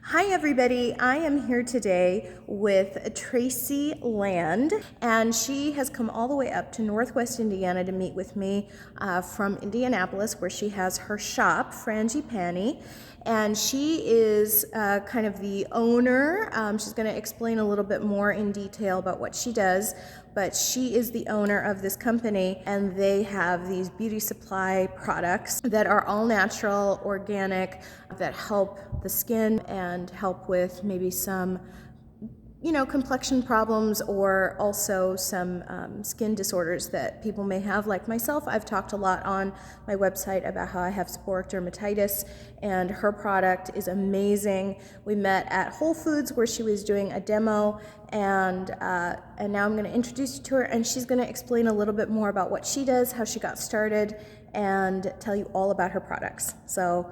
Hi everybody, I am here today with Tracy Land, and she has come all the way up to Northwest Indiana to meet with me from Indianapolis, where she has her shop, Frangipani, and she is kind of the owner. She's going to explain a little bit more in detail about what she does, but she is the owner of this company, and they have these beauty supply products that are all natural, organic, that help the skin and help with maybe some complexion problems, or also some skin disorders that people may have, like myself. I've talked a lot on my website about how I have seborrheic dermatitis, and her product is amazing. We met at Whole Foods where she was doing a demo, and now I'm going to introduce you to her, and she's going to explain a little bit more about what she does, how she got started, and tell you all about her products. So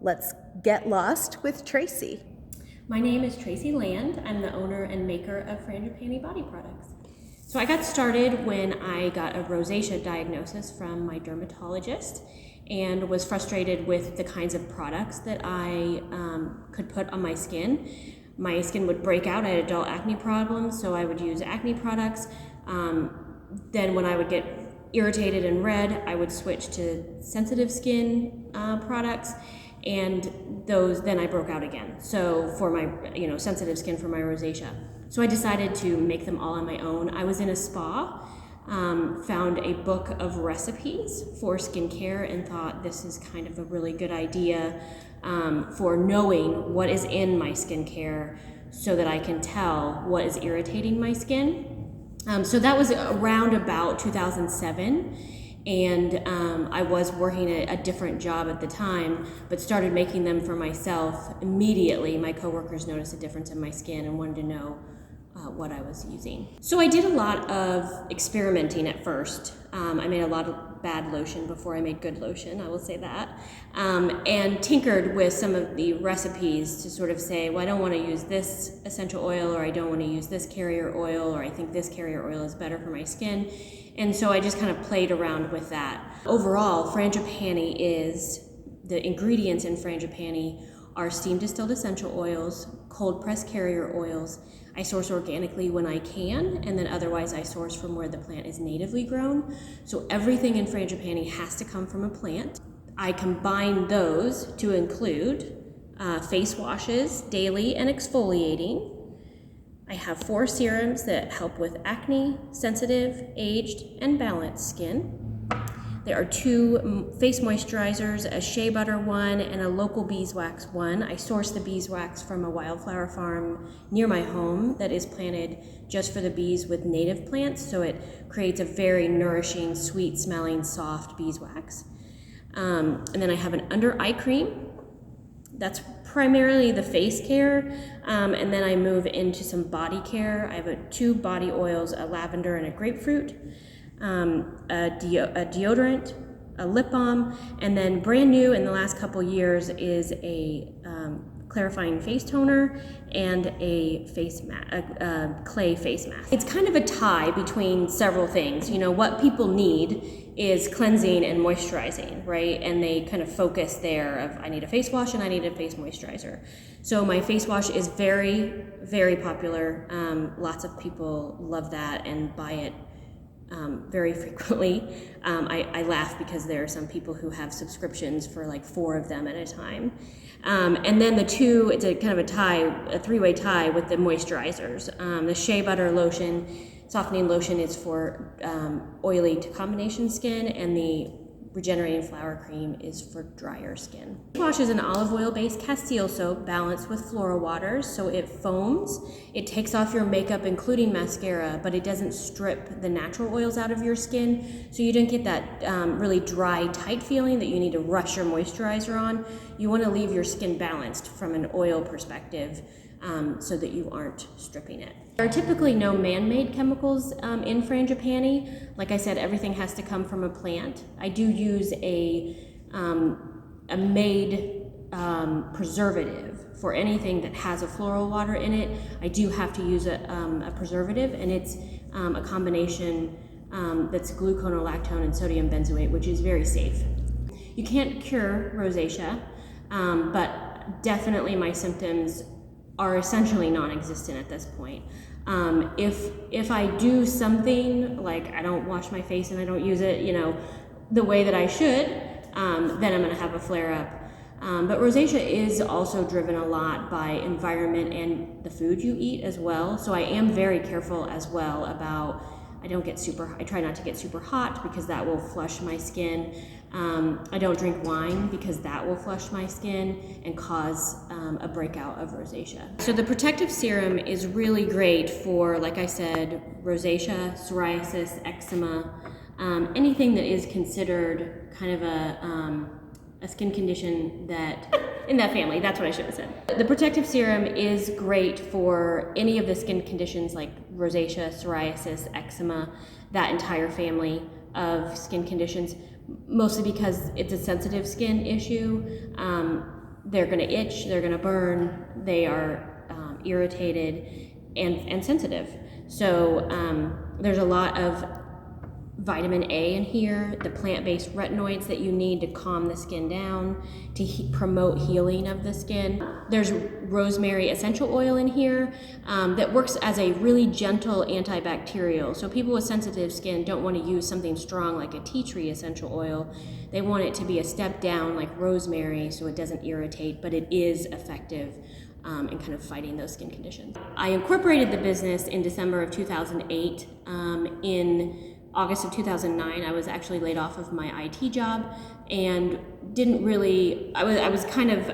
let's get lost with Tracy. My name is Tracy Land. I'm the owner and maker of Frangipani body products. So I got started when I got a rosacea diagnosis from my dermatologist and was frustrated with the kinds of products that I could put on my skin. My skin would break out. I had adult acne problems, so I would use acne products. Then when I would get irritated and red, I would switch to sensitive skin products. And those, then I broke out again. So for my, sensitive skin for my rosacea. So I decided to make them all on my own. I was in a spa, found a book of recipes for skincare, and thought this is kind of a really good idea for knowing what is in my skincare so that I can tell what is irritating my skin. So that was around about 2007. And I was working a different job at the time, but started making them for myself immediately. My coworkers noticed a difference in my skin and wanted to know what I was using. So I did a lot of experimenting at first. I made a lot of bad lotion before I made good lotion, I will say that, and tinkered with some of the recipes to sort of say, well, I don't want to use this essential oil, or I don't want to use this carrier oil, or I think this carrier oil is better for my skin. And so I just kind of played around with that. Overall, Frangipani the ingredients in Frangipani are steam distilled essential oils, cold pressed carrier oils. I source organically when I can, and then otherwise I source from where the plant is natively grown. So everything in Frangipani has to come from a plant. I combine those to include face washes, daily and exfoliating. I have 4 serums that help with acne, sensitive, aged, and balanced skin. There are 2 face moisturizers, a shea butter one and a local beeswax one. I source the beeswax from a wildflower farm near my home that is planted just for the bees with native plants, so it creates a very nourishing, sweet smelling, soft beeswax. And then I have an under eye cream. That's primarily the face care, and then I move into some body care. I have 2 body oils, a lavender and a grapefruit, a deodorant, a lip balm, and then brand new in the last couple years is a clarifying face toner and a clay face mask. It's kind of a tie between several things. What people need is cleansing and moisturizing, right? And they kind of focus there of, I need a face wash and I need a face moisturizer. So my face wash is very, very popular. Lots of people love that and buy it very frequently. I laugh because there are some people who have subscriptions for like 4 of them at a time. And then the 2, it's a kind of a 3-way tie with the moisturizers. The Shea butter lotion, softening lotion, is for oily to combination skin, and the regenerating flower cream is for drier skin. Wash is an olive oil based Castile soap balanced with floral waters, so it foams. It takes off your makeup, including mascara, but it doesn't strip the natural oils out of your skin, so you don't get that really dry, tight feeling that you need to rush your moisturizer on. You want to leave your skin balanced from an oil perspective, so that you aren't stripping it. There are typically no man-made chemicals in Frangipani. Like I said, everything has to come from a plant. I do use a made preservative for anything that has a floral water in it. I do have to use a preservative, and it's a combination that's gluconolactone and sodium benzoate, which is very safe. You can't cure rosacea, but definitely my symptoms are essentially non-existent at this point. If I do something like I don't wash my face and I don't use it, the way that I should, then I'm going to have a flare-up. But rosacea is also driven a lot by environment and the food you eat as well. So I am very careful as well about, I try not to get super hot because that will flush my skin. I don't drink wine because that will flush my skin and cause a breakout of rosacea. So the protective serum is really great for, like I said, rosacea, psoriasis, eczema, anything that is considered kind of a skin condition that, in that family, that's what I should have said. The protective serum is great for any of the skin conditions like rosacea, psoriasis, eczema, that entire family of skin conditions, mostly because it's a sensitive skin issue. They're gonna itch, they're gonna burn, they are irritated and sensitive. So there's a lot of vitamin A in here, the plant-based retinoids that you need to calm the skin down, to promote healing of the skin. There's rosemary essential oil in here that works as a really gentle antibacterial. So people with sensitive skin don't want to use something strong like a tea tree essential oil. They want it to be a step down like rosemary so it doesn't irritate, but it is effective in kind of fighting those skin conditions. I incorporated the business in December of 2008. In August of 2009, I was actually laid off of my IT job and I was kind of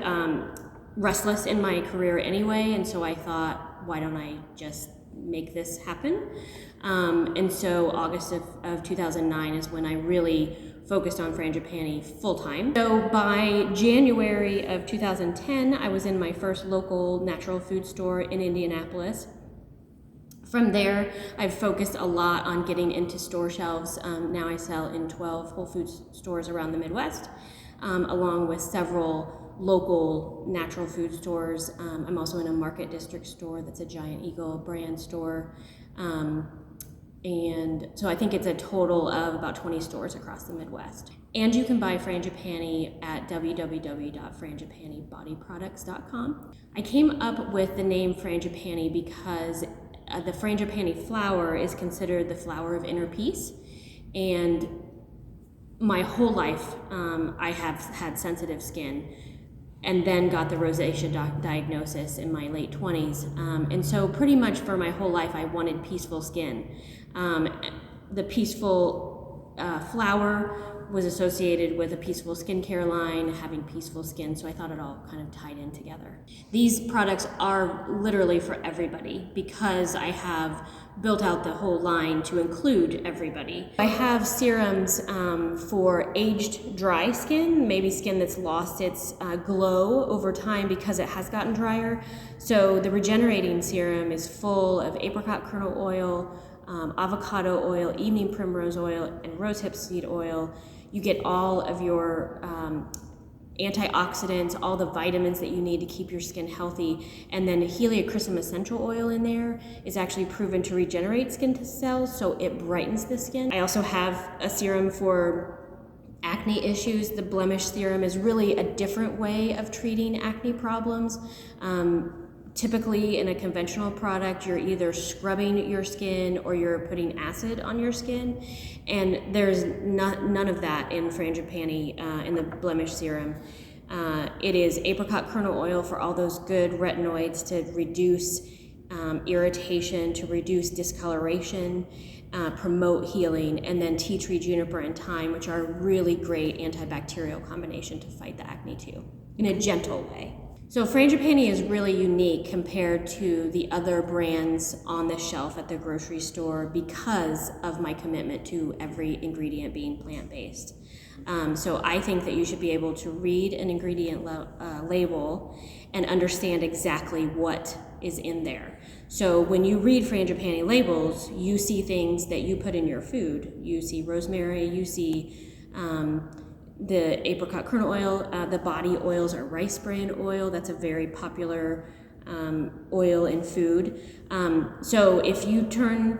restless in my career anyway, and so I thought, why don't I just make this happen? And so August of 2009 is when I really focused on Frangipani full-time. So by January of 2010, I was in my first local natural food store in Indianapolis. From there, I've focused a lot on getting into store shelves. Now I sell in 12 Whole Foods stores around the Midwest, along with several local natural food stores. I'm also in a Market District store that's a Giant Eagle brand store. And so I think it's a total of about 20 stores across the Midwest. And you can buy Frangipani at www.frangipanibodyproducts.com. I came up with the name Frangipani because the Frangipani flower is considered the flower of inner peace, and my whole life I have had sensitive skin, and then got the rosacea diagnosis in my late 20s, and so pretty much for my whole life I wanted peaceful skin. The peaceful flower was associated with a peaceful skincare line, having peaceful skin, so I thought it all kind of tied in together. These products are literally for everybody because I have built out the whole line to include everybody. I have serums for aged dry skin, maybe skin that's lost its glow over time because it has gotten drier. So the regenerating serum is full of apricot kernel oil, avocado oil, evening primrose oil, and rosehip seed oil. You get all of your antioxidants, all the vitamins that you need to keep your skin healthy, and then heliochrysum essential oil in there is actually proven to regenerate skin cells, so it brightens the skin. I also have a serum for acne issues. The blemish serum is really a different way of treating acne problems. Typically in a conventional product, you're either scrubbing your skin or you're putting acid on your skin, and there's none of that in Frangipani in the blemish serum. It is apricot kernel oil for all those good retinoids to reduce irritation, to reduce discoloration, promote healing, and then tea tree, juniper, and thyme, which are a really great antibacterial combination to fight the acne too, in a gentle way. So Frangipani is really unique compared to the other brands on the shelf at the grocery store because of my commitment to every ingredient being plant-based. So I think that you should be able to read an ingredient label and understand exactly what is in there. So when you read Frangipani labels, you see things that you put in your food. You see rosemary, you see the apricot kernel oil, the body oils are rice bran oil. That's a very popular oil in food. So if you turn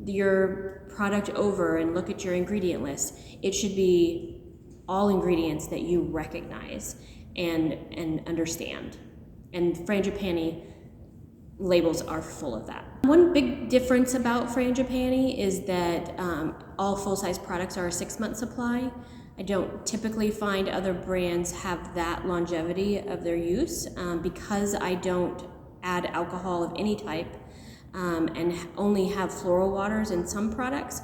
your product over and look at your ingredient list, it should be all ingredients that you recognize and understand. And Frangipani labels are full of that. One big difference about Frangipani is that all full-size products are a 6-month supply. I don't typically find other brands have that longevity of their use because I don't add alcohol of any type and only have floral waters in some products.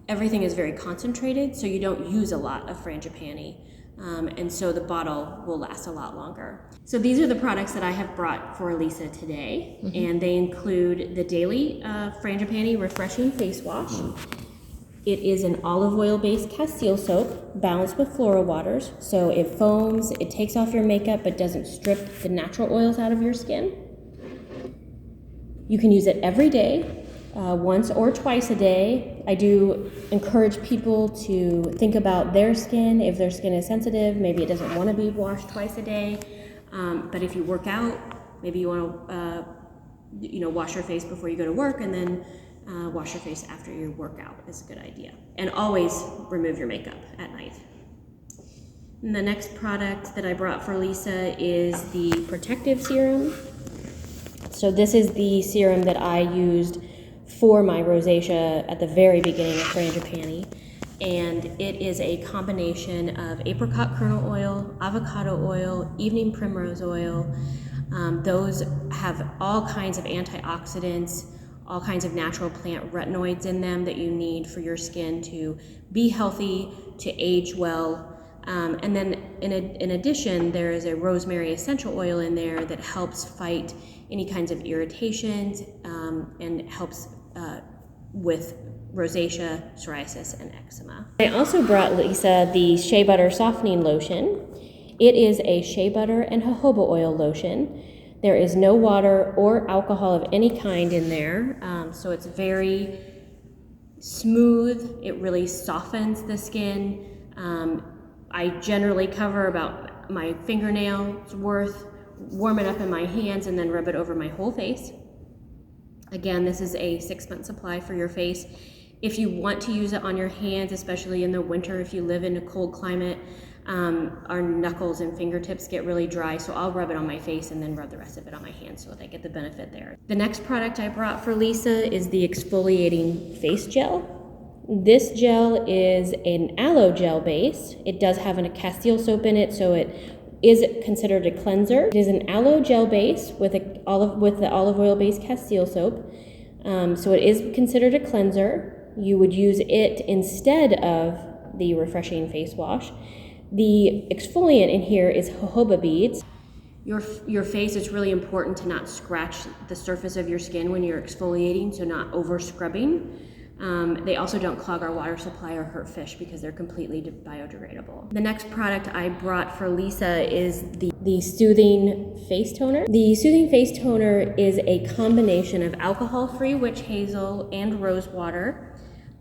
Everything is very concentrated, so you don't use a lot of Frangipani. And so the bottle will last a lot longer. So these are the products that I have brought for Lisa today, and they include the Daily Frangipani Refreshing Face Wash. It is an olive oil-based Castile soap balanced with floral waters, so it foams, it takes off your makeup, but doesn't strip the natural oils out of your skin. You can use it every day, once or twice a day. I do encourage people to think about their skin. If their skin is sensitive, maybe it doesn't want to be washed twice a day. But if you work out, maybe you want to wash your face before you go to work, and then wash your face after your workout is a good idea. And always remove your makeup at night. And the next product that I brought for Lisa is the Protective Serum. So this is the serum that I used for my rosacea at the very beginning of Frangipani, and it is a combination of apricot kernel oil, avocado oil, evening primrose oil. Those have all kinds of antioxidants, all kinds of natural plant retinoids in them that you need for your skin to be healthy, to age well. And then in addition, there is a rosemary essential oil in there that helps fight any kinds of irritations and helps with rosacea, psoriasis, and eczema. I also brought Lisa the Shea Butter Softening Lotion. It is a shea butter and jojoba oil lotion. There is no water or alcohol of any kind in there, so it's very smooth. It really softens the skin. I generally cover about my fingernails worth, warm it up in my hands, and then rub it over my whole face. Again, this is a 6-month supply for your face. If you want to use it on your hands, especially in the winter, if you live in a cold climate, our knuckles and fingertips get really dry, so I'll rub it on my face and then rub the rest of it on my hands so that I get the benefit there. The next product I brought for Lisa is the Exfoliating Face Gel. This gel is an aloe gel base. It does have a Castile soap in it, so it is considered a cleanser. It is an aloe gel base with the olive oil based Castile soap. So it is considered a cleanser. You would use it instead of the refreshing face wash. The exfoliant in here is jojoba beads. Your face, is really important to not scratch the surface of your skin when you're exfoliating, so not over scrubbing. They also don't clog our water supply or hurt fish because they're completely biodegradable. The next product I brought for Lisa is the Soothing Face Toner. The Soothing Face Toner is a combination of alcohol-free witch hazel and rose water.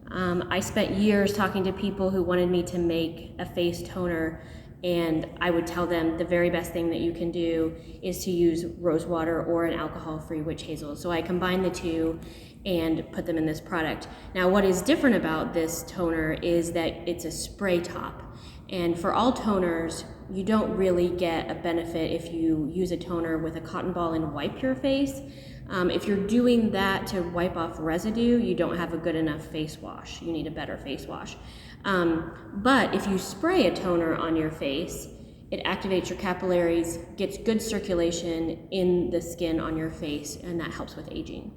I spent years talking to people who wanted me to make a face toner, and I would tell them the very best thing that you can do is to use rose water or an alcohol-free witch hazel. So I combined the two and put them in this product. Now, what is different about this toner is that it's a spray top. And for all toners, you don't really get a benefit if you use a toner with a cotton ball and wipe your face. If you're doing that to wipe off residue, you don't have a good enough face wash. You need a better face wash. But if you spray a toner on your face, it activates your capillaries, gets good circulation in the skin on your face, and that helps with aging.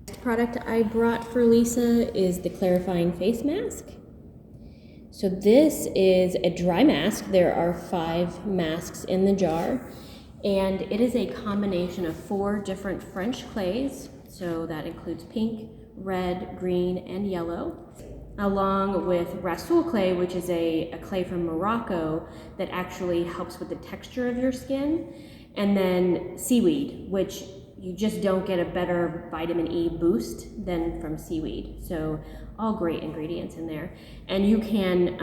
The next product I brought for Lisa is the Clarifying Face Mask. So this is a dry mask. There are 5 masks in the jar, and it is a combination of 4 different French clays. So that includes pink, red, green, and yellow, along with Rasoul clay, which is a clay from Morocco that actually helps with the texture of your skin, and then seaweed, which you just don't get a better vitamin E boost than from seaweed. So all great ingredients in there. And you can,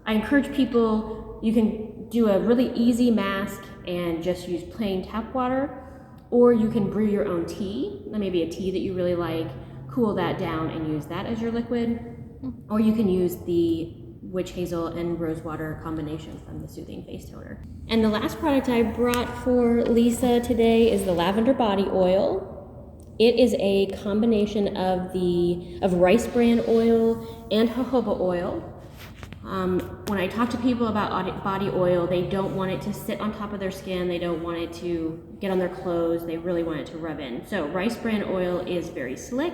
I encourage people, you can do a really easy mask and just use plain tap water, or you can brew your own tea, maybe a tea that you really like, cool that down and use that as your liquid. Or you can use the witch hazel and rosewater combination from the Soothing Face Toner. And the last product I brought for Lisa today is the Lavender Body Oil. It is a combination of rice bran oil and jojoba oil. When I talk to people about body oil, they don't want it to sit on top of their skin. They don't want it to get on their clothes. They really want it to rub in. So rice bran oil is very slick.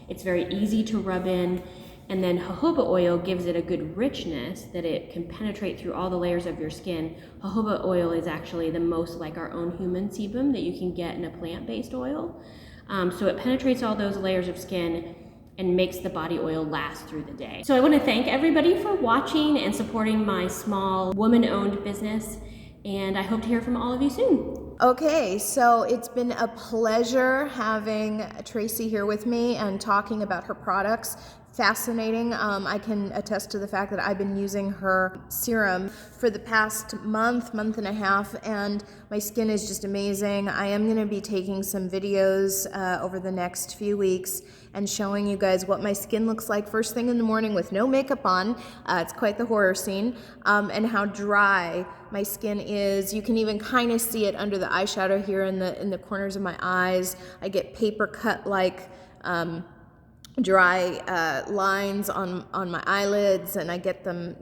It's very easy to rub in. And then jojoba oil gives it a good richness that it can penetrate through all the layers of your skin. Jojoba oil is actually the most like our own human sebum that you can get in a plant-based oil. So it penetrates all those layers of skin and makes the body oil last through the day. So I want to thank everybody for watching and supporting my small woman-owned business, and I hope to hear from all of you soon. Okay, so it's been a pleasure having Tracy here with me and talking about her products. Fascinating. I can attest to the fact that I've been using her serum for the past month and a half, and my skin is just amazing. I am going to be taking some videos over the next few weeks and showing you guys what my skin looks like first thing in the morning with no makeup on. It's quite the horror scene, and how dry my skin is. You can even kind of see it under the eyeshadow here in the corners of my eyes. I get paper cut like dry lines on my eyelids, and I get them,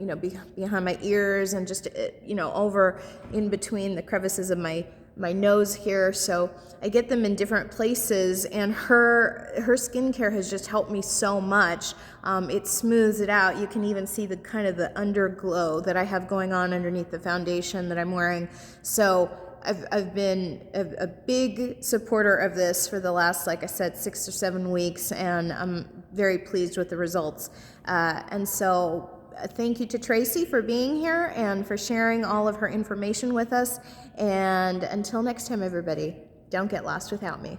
behind my ears and just, over in between the crevices of my nose here. So I get them in different places, and her skincare has just helped me so much. It smooths it out. You can even see the kind of the underglow that I have going on underneath the foundation that I'm wearing. So I've been a big supporter of this for the last, like I said, 6 or 7 weeks, and I'm very pleased with the results. And so thank you to Tracy for being here and for sharing all of her information with us. And until next time, everybody, don't get lost without me.